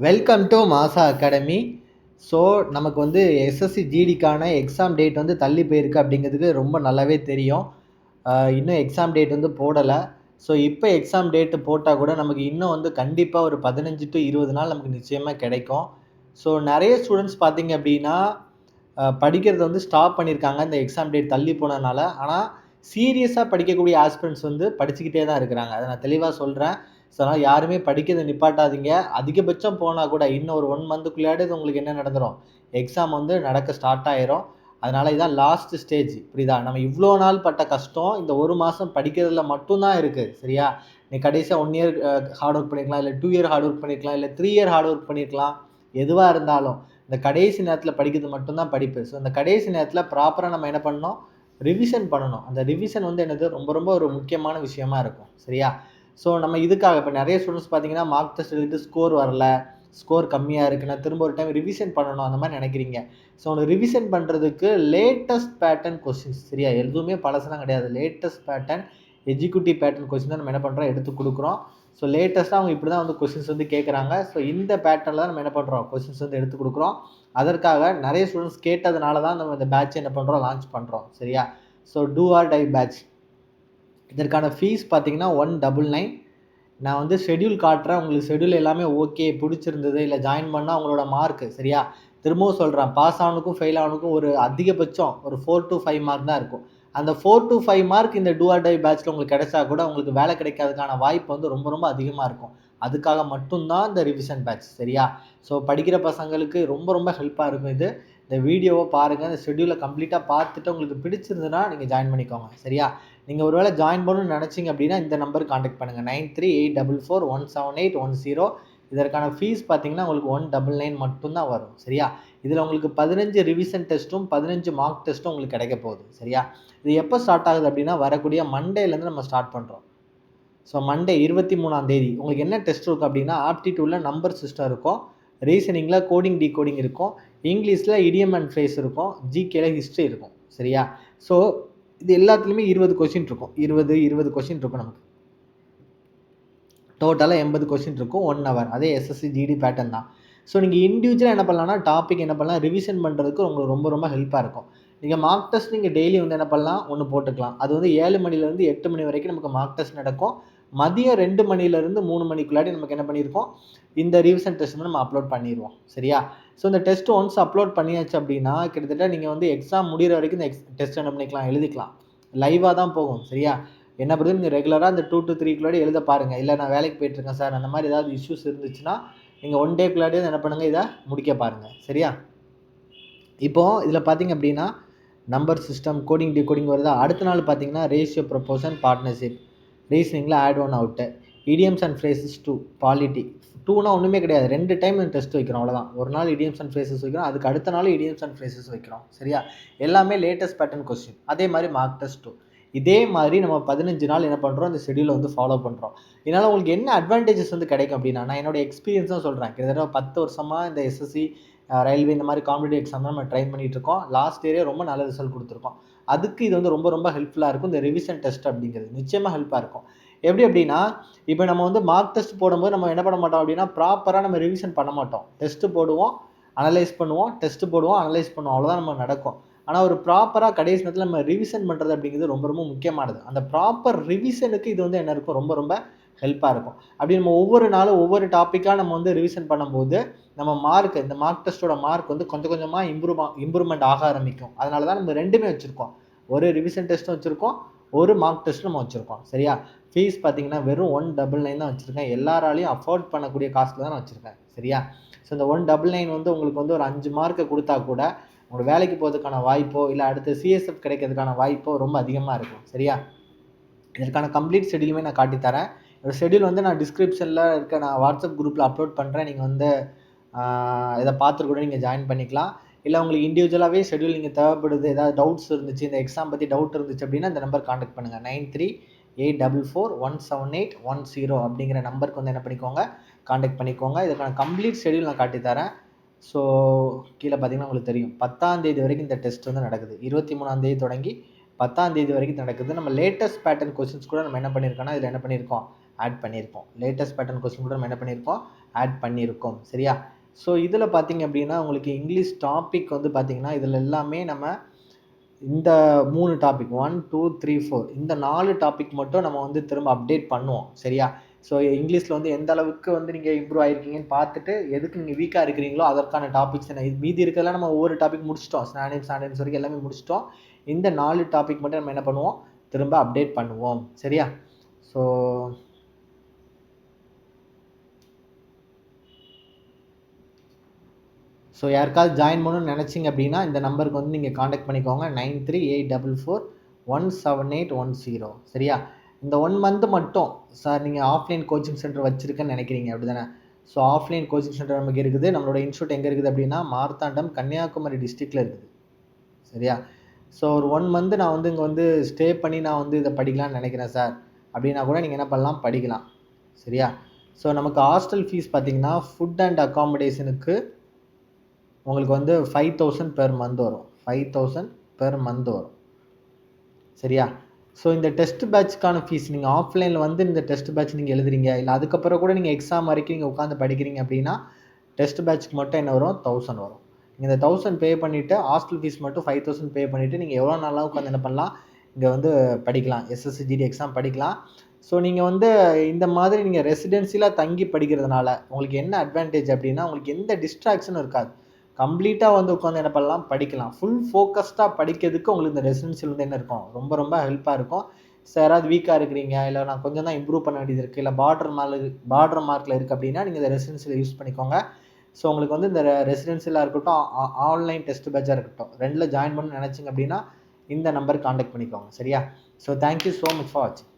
Welcome to மாசா academy. So நமக்கு வந்து எஸ்எஸ்சி ஜிடிக்கான எக்ஸாம் டேட் வந்து தள்ளி போயிருக்கு அப்படிங்கிறதுக்கு ரொம்ப நல்லாவே தெரியும். இன்னும் எக்ஸாம் டேட் வந்து போடலை. ஸோ இப்போ எக்ஸாம் டேட்டு போட்டால் கூட நமக்கு இன்னும் வந்து கண்டிப்பாக ஒரு 15 to 20 நாள் நமக்கு நிச்சயமாக கிடைக்கும். ஸோ நிறைய ஸ்டூடெண்ட்ஸ் பார்த்தீங்க அப்படின்னா படிக்கிறத வந்து ஸ்டாப் பண்ணியிருக்காங்க இந்த எக்ஸாம் டேட் தள்ளி போனதுனால. ஆனால் சீரியஸாக படிக்கக்கூடிய ஆஸ்பிரண்ட்ஸ் வந்து படிச்சுக்கிட்டே தான் இருக்கிறாங்க. அதை நான் தெளிவாக சொல்கிறேன். ஸோ அதனால் யாருமே படிக்கிறத நிப்பாட்டாதீங்க. அதிகபட்சம் போனால் கூட இன்னும் ஒரு 1 மந்த்துக்குள்ளாடி உங்களுக்கு என்ன நடந்துடும், எக்ஸாம் வந்து நடக்க ஸ்டார்ட் ஆயிரும். அதனால் இதான் லாஸ்ட் ஸ்டேஜ். புரியுதா? நம்ம இவ்வளோ நாள் பட்ட கஷ்டம் இந்த 1 மாதம் படிக்கிறதுல மட்டும்தான் இருக்குது. சரியா? நீ கடைசியாக 1 இயர் ஹார்ட் ஒர்க் பண்ணியிருக்கலாம், இல்லை 2 இயர் ஹார்ட் ஒர்க் பண்ணியிருக்கலாம், இல்லை 3 இயர் ஹார்ட் ஒர்க் பண்ணியிருக்கலாம். எதுவாக இருந்தாலும் இந்த கடைசி நேரத்தில் படிக்கிறது மட்டும்தான் படிப்பு. ஸோ இந்த கடைசி நேரத்தில் ப்ராப்பராக நம்ம என்ன பண்ணணும், ரிவிஷன் பண்ணணும். அந்த ரிவிஷன் வந்து என்னது ரொம்ப ரொம்ப ஒரு முக்கியமான விஷயமா இருக்கும். சரியா? ஸோ நம்ம இதுக்காக இப்போ நிறைய ஸ்டூடெண்ட்ஸ் பார்த்தீங்கன்னா மார்க் டெஸ்ட் எழுதிட்டு ஸ்கோர் வரல, ஸ்கோர் கம்மியாக இருக்குது, நான் திரும்ப ஒரு டைம் ரிவிஷன் பண்ணணும் அந்த மாதிரி நினைக்கிறீங்க. ஸோ ஒன்று ரிவிஷன் பண்ணுறதுக்கு லேட்டஸ்ட் பேட்டர்ன் கொஸ்டின்ஸ், சரியா? எதுவுமே பழசெல்லாம் கிடையாது. Latest pattern executive pattern question தான் நம்ம என்ன பண்ணுறோம், எடுத்து கொடுக்குறோம். ஸோ லேட்டஸ்ட்டாக அவங்க இப்படி தான் வந்து கொஸ்டின்ஸ் வந்து கேட்குறாங்க. ஸோ இந்த பேட்டர்னில் தான் நம்ம என்ன பண்ணுறோம், கொஸ்டின்ஸ் வந்து எடுத்து கொடுக்குறோம். அதற்காக நிறைய ஸ்டூடெண்ட்ஸ் கேட்டதுனால தான் நம்ம இந்த பேட்ச் என்ன பண்ணுறோம், லான்ச் பண்ணுறோம். சரியா? So do or die batch. இதற்கான ஃபீஸ் பார்த்தீங்கன்னா 199. நான் வந்து ஷெட்யூல் காட்டுறேன். உங்களுக்கு ஷெட்யூல் எல்லாமே ஓகே பிடிச்சிருந்தது, இல்லை ஜாயின் பண்ணால் அவங்களோட மார்க்கு, சரியா? திரும்பவும் சொல்கிறேன், பாஸ் ஆனதுக்கும் ஃபெயில் ஆனதுக்கும் ஒரு அதிகபட்சம் ஒரு 4 to 5 மார்க் தான் இருக்கும். அந்த 4 to 5 மார்க் இந்த டூ ஆர் டை பேட்ச்சில் உங்களுக்கு கிடைச்சா கூட உங்களுக்கு வேலை கிடைக்காததுக்கான வாய்ப்பு வந்து ரொம்ப ரொம்ப அதிகமாக இருக்கும். அதுக்காக மட்டும்தான் இந்த ரிவிஷன் பேட்ச். சரியா? ஸோ படிக்கிற பசங்களுக்கு ரொம்ப ரொம்ப ஹெல்ப்பாக இருக்கும் இது. இந்த வீடியோவை பாருங்கள், இந்த ஷெட்யூலை கம்ப்ளீட்டாக பார்த்துட்டு உங்களுக்கு பிடிச்சிருந்துன்னா நீங்கள் ஜாயின் பண்ணிக்கோங்க. சரியா? நீங்கள் ஒருவேளை ஜாயின் பண்ணணும்னு நினச்சிங்க அப்படின்னா இந்த நம்பருக்கு காண்டாக்ட் பண்ணுங்கள், 9384417810. இதற்கான ஃபீஸ் பார்த்தீங்கன்னா உங்களுக்கு 199 மட்டும்தான் வரும். சரியா? இதில் உங்களுக்கு 15 ரிவிஷன் டெஸ்ட்டும் 15 மார்க் டெஸ்ட்டும் உங்களுக்கு கிடைக்க போகுது. சரியா? இது எப்போ ஸ்டார்ட் ஆகுது அப்படின்னா வரக்கூடிய மண்டேலேருந்து நம்ம ஸ்டார்ட் பண்ணுறோம். ஸோ மண்டே 23ஆம் தேதி உங்களுக்கு என்ன டெஸ்ட் இருக்கும் அப்படின்னா, ஆப்டிடியூடில் நம்பர் சிஸ்டம் இருக்கும், ரீசனிங்கில் கோடிங் டிகோடிங் இருக்கும், இங்கிலீஷில் இடியம் அண்ட் ஃப்ரேஸ் இருக்கும், ஜிகேல ஹிஸ்ட்ரி இருக்கும். சரியா? ஸோ இது எல்லாத்துலேயுமே 20 கொஸ்டின் இருக்கும். 20 கொஸ்டின் இருக்கும். நமக்கு டோட்டலாக 80 கொஸ்டின் இருக்கும் 1 hour. அதே எஸ்எஸ்சி ஜிடி பேட்டர்ன் தான். ஸோ நீங்கள் இண்டிவிஜுவலாக என்ன பண்ணலாம்னா, டாபிக் என்ன பண்ணலாம், ரிவிஷன் பண்ணுறதுக்கு உங்களுக்கு ரொம்ப ரொம்ப ஹெல்ப்பாக இருக்கும். நீங்கள் மார்க் டெஸ்ட் நீங்கள் டெய்லி வந்து என்ன பண்ணலாம், ஒன்று போட்டுக்கலாம். அது வந்து 7 மணிலேருந்து 8 மணி வரைக்கும் நமக்கு மார்க் டெஸ்ட் நடக்கும். மதியம் 2 மணிலேருந்து 3 மணிக்குள்ளாடி நமக்கு என்ன பண்ணியிருக்கோம், இந்த ரிவிஷன் டெஸ்ட் வந்து நம்ம அப்லோட் பண்ணிடுவோம். சரியா? ஸோ இந்த டெஸ்ட் ஒன்ஸ் அப்லோட் பண்ணியாச்சு அப்படின்னா கிட்டத்தட்ட நீங்கள் வந்து எக்ஸாம் முடிகிற வரைக்கும் இந்த டெஸ்ட் என்ன பண்ணிக்கலாம், எழுதிக்கலாம். லைவாக தான் போகும். சரியா? என்ன பொறுத்து நீங்கள் ரெகுலராக இந்த 2 to 3 எழுத பாருங்கள். இல்லை நான் வேலைக்கு போயிட்டுருக்கேன் சார், அந்த மாதிரி ஏதாவது இஷ்யூஸ் இருந்துச்சுன்னா நீங்கள் 1 டேக்குள்ளாடியே என்ன பண்ணுங்கள், இதை முடிக்க பாருங்கள். சரியா? இப்போது இதில் பார்த்தீங்க அப்படின்னா நம்பர் சிஸ்டம், கோடிங் டிகோடிங் வருதா. அடுத்த நாள் பார்த்தீங்கன்னா ரேஷியோ, ப்ரொபோஷன், பார்ட்னர்ஷிப், ரீசனிங்கில் odd one out, idioms and phrases 2, polity 2னா ஒன்றுமே கிடையாது. 2 டைம் டெஸ்ட் வைக்கிறோம், அவ்வளோதான். ஒரு நாள் இடியம்ஸ் அண்ட் ஃப்ரேசஸ் வைக்கிறோம், அதுக்கு அடுத்த நாள் இடியம்ஸ் அண்ட் ஃப்ரேசஸ் வைக்கிறோம். சரியா? எல்லாமே லேட்டஸ்ட் பேட்டர்ன் கொஸ்டின். அதே மாதிரி மார்க் டெஸ்ட் 2. இதே மாதிரி நம்ம 15 நாள் என்ன பண்ணுறோம், இந்த ஷெடியூலை வந்து ஃபாலோ பண்ணுறோம். இதனால் உங்களுக்கு என்ன அட்வான்டேஜஸ் வந்து கிடைக்கும் அப்படின்னா, நான் என்னோட எக்ஸ்பீரியன்ஸ் தான் சொல்கிறேன். கிட்டத்தட்ட 10 வருஷமாக இந்த எஸ்எஸ்சி, ரயில்வே இந்த மாதிரி காம்படிட்டிவ் எக்ஸாம் தான் நம்ம ட்ரைன் பண்ணிட்டு இருக்கோம். லாஸ்ட் இயரே ரொம்ப நல்ல ரிசல்ட் கொடுத்துருக்கோம். அதுக்கு இது வந்து ரொம்ப ரொம்ப ஹெல்ப்ஃபுல்லாக இருக்கும். இந்த ரிவிஷன் டெஸ்ட் அப்படிங்கிறது நிச்சயமாக ஹெல்ப்பாக இருக்கும். எப்படி அப்படின்னா, இப்போ நம்ம வந்து மார்க் டெஸ்ட் போடும்போது நம்ம என்ன பண்ண மாட்டோம் அப்படின்னா, ப்ராப்பராக நம்ம ரிவிஷன் பண்ண மாட்டோம். டெஸ்ட்டு போடுவோம், அனலைஸ் பண்ணுவோம், டெஸ்ட்டு போடுவோம், அனலைஸ் பண்ணுவோம், அவ்வளோதான் நம்ம நடக்கும். ஆனால் ஒரு ப்ராப்பராக கடைசி நேரத்தில் நம்ம ரிவிஷன் பண்ணுறது அப்படிங்கிறது ரொம்ப ரொம்ப முக்கியமானது. அந்த ப்ராப்பர் ரிவிஷனுக்கு இது வந்து என்ன இருக்கும், ரொம்ப ரொம்ப ஹெல்ப்பாக இருக்கும். அப்படி நம்ம ஒவ்வொரு நாளும் ஒவ்வொரு டாப்பிக்காக நம்ம வந்து ரிவிஷன் பண்ணும்போது நம்ம மார்க், இந்த மார்க் டெஸ்ட்டோட மார்க் வந்து கொஞ்சம் கொஞ்சமாக இம்ப்ரூவ்மெண்ட் ஆக ஆரம்பிக்கும். அதனால தான் நம்ம 2மே வச்சுருக்கோம். ஒரு ரிவிஷன் டெஸ்ட்டும் வச்சுருக்கோம், ஒரு மார்க் டெஸ்ட்டும் நம்ம வச்சுருக்கோம். சரியா? ஃபீஸ் பார்த்தீங்கன்னா வெறும் 199 தான் வச்சுருக்கேன். எல்லாராலையும் அஃபோர்ட் பண்ணக்கூடிய காஸ்ட்டில் தான் நான் வச்சுருக்கேன். சரியா? ஸோ இந்த 199 வந்து உங்களுக்கு வந்து ஒரு 5 மார்க்கை கொடுத்தா கூட உங்களுக்கு வேலைக்கு போகிறதுக்கான வாய்ப்போ, இல்லை அடுத்து சிஎஸ்எஃப் கிடைக்கிறதுக்கான வாய்ப்போ ரொம்ப அதிகமாக இருக்கும். சரியா? இதற்கான கம்ப்ளீட் ஷெடியூலுமே நான் காட்டித்தரேன். இந்த ஷெடியூல் வந்து நான் டிஸ்கிரிப்ஷனில் இருக்க நான் வாட்ஸ்அப் குரூப்பில் அப்லோட் பண்ணுறேன். நீங்கள் வந்து இதை பார்த்துட்டு கூட நீங்கள் ஜாயின் பண்ணிக்கலாம். இல்லை உங்களுக்கு இண்டிவிஜுவலாகவே ஷெடியூல் நீங்கள் தேவைப்படுது, ஏதாவது டவுட்ஸ் இருந்துச்சு, இந்த எக்ஸாம் பற்றி டவுட் இருந்துச்சு அப்படின்னா இந்த நம்பர் காண்டாக்ட் பண்ணுங்கள். 9384417810 அப்படிங்கிற நம்பருக்கு வந்து என்ன பண்ணிக்கோங்க, காண்டாக்ட் பண்ணிக்கோங்க. இதுக்கான கம்ப்ளீட் ஷெடியூல் நான் காட்டித்தரேன். ஸோ கீழே பார்த்தீங்கன்னா உங்களுக்கு தெரியும், 10ஆம் தேதி வரைக்கும் இந்த டெஸ்ட் வந்து நடக்குது. 23ஆம் தேதி தொடங்கி 10ஆம் தேதி வரைக்கும் நடக்குது. நம்ம லேட்டஸ்ட் பேட்டர்ன் கொஸ்டின்ஸ் கூட நம்ம என்ன பண்ணியிருக்கோம்னா இதில் என்ன பண்ணியிருக்கோம், ஆட் பண்ணியிருக்கோம். லேட்டஸ்ட் பேட்டர்ன் கொஸ்டின் கூட நம்ம என்ன பண்ணியிருக்கோம், ஆட் பண்ணியிருக்கோம். சரியா? ஸோ இதில் பார்த்தீங்க அப்படின்னா உங்களுக்கு இங்கிலீஷ் டாபிக் வந்து பார்த்தீங்கன்னா இதில் எல்லாமே நம்ம இந்த 3 டாபிக் 1, 2, 3, 4 இந்த 4 டாபிக் மட்டும் நம்ம வந்து திரும்ப அப்டேட் பண்ணுவோம். சரியா? ஸோ இங்கிலீஷில் வந்து எந்த அளவுக்கு வந்து நீங்கள் இம்ப்ரூவ் ஆகிருக்கீங்கன்னு பார்த்துட்டு எதுக்கு நீங்கள் வீக்காக இருக்கிறீங்களோ அதற்கான டாபிக்ஸ் என்ன மீதி இருக்கிறதெல்லாம் நம்ம ஒவ்வொரு டாபிக் முடிச்சிட்டோம். ஸ்டாண்டர்ட்ஸ் வரைக்கும் எல்லாமே முடிச்சிட்டோம். இந்த 4 டாபிக் மட்டும் நம்ம என்ன பண்ணுவோம், திரும்ப அப்டேட் பண்ணுவோம். சரியா? ஸோ யாருக்காவது ஜாயின் பண்ணணும்னு நினச்சிங்க அப்படின்னா இந்த நம்பருக்கு வந்து நீங்கள் காண்டாக்ட் பண்ணிக்கோங்க. 9384417810. சரியா? இந்த 1 மந்த் மட்டும் சார் நீங்கள் ஆஃப்லைன் கோச்சிங் சென்டர் வச்சுருக்கேன்னு நினைக்கிறீங்க அப்படி தானே? ஸோ ஆஃப்லைன் கோச்சிங் சென்டர் நமக்கு இருக்குது. நம்மளோட இன்ஸ்டியூட் எங்கே இருக்குது அப்படின்னா மார்த்தாண்டம் கன்னியாகுமரி டிஸ்ட்ரிக்டில் இருக்குது. சரியா? ஸோ ஒரு 1 மந்த் நான் வந்து இங்கே வந்து ஸ்டே பண்ணி நான் வந்து இதை படிக்கலாம்னு நினைக்கிறேன் சார் அப்படின்னா கூட நீங்கள் என்ன பண்ணலாம், படிக்கலாம். சரியா? ஸோ நமக்கு ஹாஸ்டல் ஃபீஸ் பார்த்தீங்கன்னா ஃபுட் அண்ட் அக்காமடேஷனுக்கு உங்களுக்கு வந்து 5000 பெர் மந்த் வரும். 5000 பெர் மந்த் வரும். சரியா? ஸோ இந்த டெஸ்ட் பேட்ச்க்கான ஃபீஸ் நீங்கள் ஆஃப்லைனில் வந்து இந்த டெஸ்ட் பேட்ச் நீங்கள் எழுதுறீங்க, இல்லை அதுக்கப்புறம் கூட நீங்கள் எக்ஸாம் வரைக்கும் நீங்கள் உட்காந்து படிக்கிறீங்க அப்படின்னா டெஸ்ட் பேட்ச்க்கு மட்டும் என்ன வரும், 1000 வரும். நீங்கள் இந்த 1000 பே பண்ணிவிட்டு ஹாஸ்டல் ஃபீஸ் மட்டும் 5000 பே பண்ணிவிட்டு நீங்கள் எவ்வளோ நாளாக உட்காந்து என்ன பண்ணலாம், இங்கே வந்து படிக்கலாம். எஸ்எஸ்சி ஜிடி எக்ஸாம் படிக்கலாம். ஸோ நீங்கள் வந்து இந்த மாதிரி நீங்கள் ரெசிடென்சியில் தங்கி படிக்கிறதுனால உங்களுக்கு என்ன அட்வான்டேஜ் அப்படின்னா உங்களுக்கு எந்த டிஸ்ட்ராக்ஷனும் இருக்காது. கம்ப்ளீட்டாக வந்து உட்காந்து என்ன பண்ணலாம், படிக்கலாம். ஃபுல் ஃபோக்கஸ்டாக படிக்கிறதுக்கு உங்களுக்கு இந்த ரெசிடென்சியல் வந்து என்ன இருக்கும், ரொம்ப ரொம்ப ஹெல்ப்பாக இருக்கும். ஸோ யாராவது வீக்காக இருக்கிறீங்க, இல்லை நான் கொஞ்சம் தான் இம்ப்ரூவ் பண்ண வேண்டியது இருக்குது, இல்லை பார்டர் மார்க்கில் இருக்குது அப்படின்னா நீங்கள் இந்த ரெசிடென்சியல் யூஸ் பண்ணிக்கோங்க. ஸோ உங்களுக்கு வந்து இந்த ரெசிடென்சியலாக இருக்கட்டும், ஆன்லைன் டெஸ்ட் பேட்சாக இருக்கட்டும், 2ல் ஜாயின் பண்ணணும்னு நினச்சிங்க அப்படின்னா இந்த நம்பருக்கு காண்டாக்ட் பண்ணிக்கோங்க. சரியா? So thank you so much for வாட்சிங்.